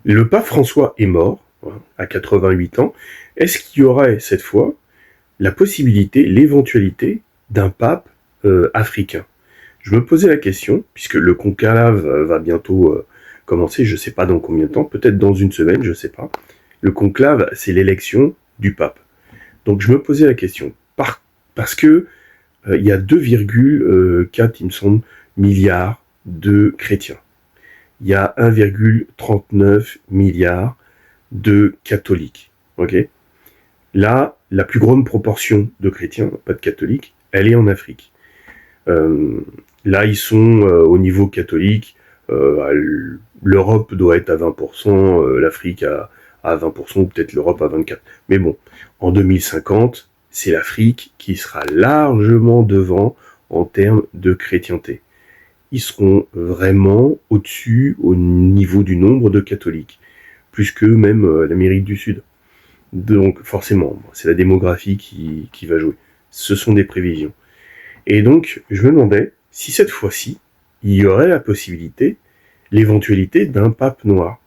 Le pape François est mort, voilà, à 88 ans. Est-ce qu'il y aurait cette fois la possibilité, l'éventualité d'un pape africain? Je me posais la question, puisque le conclave va bientôt commencer, je ne sais pas dans combien de temps, peut-être dans une semaine, je ne sais pas. Le conclave, c'est l'élection du pape. Donc je me posais la question, parce que il y a 2,4, il me semble, milliards de chrétiens. Il y a 1,39 milliard de catholiques. Ok. Là, la plus grande proportion de chrétiens, pas de catholiques, elle est en Afrique. Là, ils sont au niveau catholique. L'Europe doit être à 20%, l'Afrique à 20%, ou peut-être l'Europe à 24%. Mais bon, en 2050, c'est l'Afrique qui sera largement devant en termes de chrétienté. Ils seront vraiment au-dessus au niveau du nombre de catholiques, plus que même l'Amérique du Sud. Donc forcément, c'est la démographie qui va jouer. Ce sont des prévisions. Et donc, je me demandais si cette fois-ci, il y aurait la possibilité, l'éventualité d'un pape noir.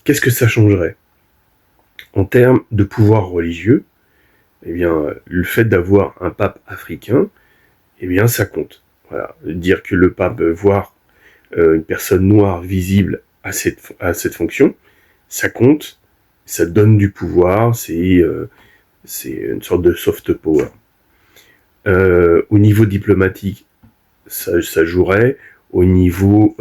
Qu'est-ce que ça changerait? En termes de pouvoir religieux, eh bien, le fait d'avoir un pape africain, eh bien, ça compte. Voilà. Dire que le pape voit une personne noire visible à cette fonction, ça compte, ça donne du pouvoir, c'est une sorte de soft power. Au niveau diplomatique, ça jouerait. Au niveau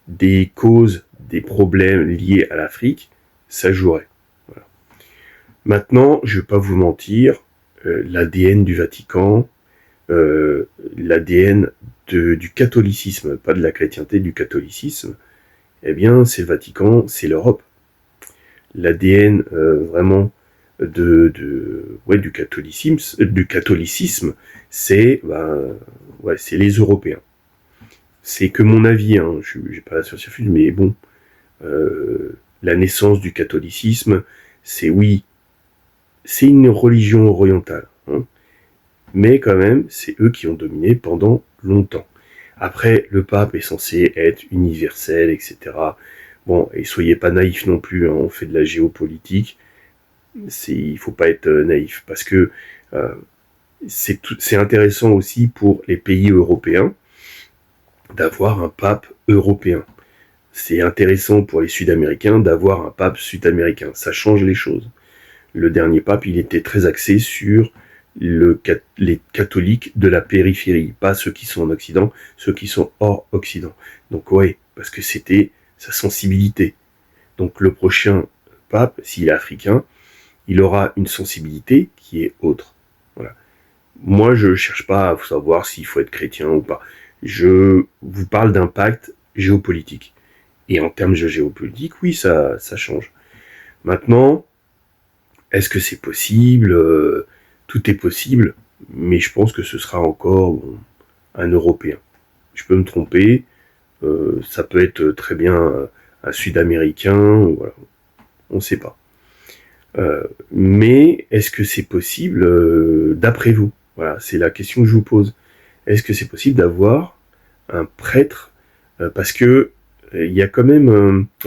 des causes, des problèmes liés à l'Afrique, ça jouerait. Voilà. Maintenant, je ne vais pas vous mentir, l'ADN du Vatican, l'ADN du catholicisme, pas de la chrétienté, du catholicisme, eh bien, c'est le Vatican, c'est l'Europe. L'ADN vraiment du catholicisme, c'est les Européens. C'est que mon avis, hein, je n'ai pas la science-fiction, mais bon, la naissance du catholicisme, c'est une religion orientale, hein, mais quand même, c'est eux qui ont dominé pendant longtemps. Après, le pape est censé être universel, etc. Bon, et soyez pas naïfs non plus, hein, on fait de la géopolitique. Il faut pas être naïf, parce que c'est intéressant aussi pour les pays européens d'avoir un pape européen. C'est intéressant pour les Sud-Américains d'avoir un pape sud-américain. Ça change les choses. Le dernier pape, il était très axé sur les catholiques de la périphérie, pas ceux qui sont en Occident, ceux qui sont hors Occident. Donc ouais, parce que c'était sa sensibilité. Donc le prochain pape, s'il est africain, il aura une sensibilité qui est autre. Voilà. Moi, je ne cherche pas à savoir s'il faut être chrétien ou pas. Je vous parle d'impact géopolitique. Et en termes de géopolitique, oui, ça change. Maintenant, est-ce que c'est possible? Tout est possible, mais je pense que ce sera encore un Européen. Je peux me tromper, ça peut être très bien un Sud-Américain, voilà. On ne sait pas. Mais est-ce que c'est possible d'après vous? Voilà, c'est la question que je vous pose. Est-ce que c'est possible d'avoir un prêtre parce que il y a quand même,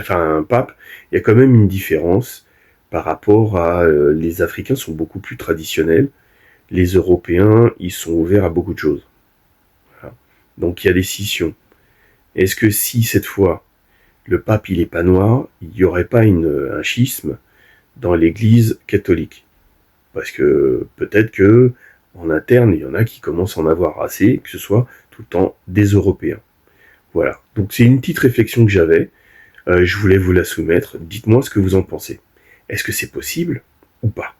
un pape, il y a quand même une différence par rapport à les Africains sont beaucoup plus traditionnels, les Européens ils sont ouverts à beaucoup de choses. Voilà. Donc il y a des scissions. Est-ce que si cette fois le pape il est pas noir, il n'y aurait pas un schisme dans l'Église catholique? Parce que peut-être que en interne il y en a qui commencent à en avoir assez, que ce soit tout le temps des Européens. Voilà, donc c'est une petite réflexion que j'avais, je voulais vous la soumettre, dites-moi ce que vous en pensez. Est-ce que c'est possible ou pas?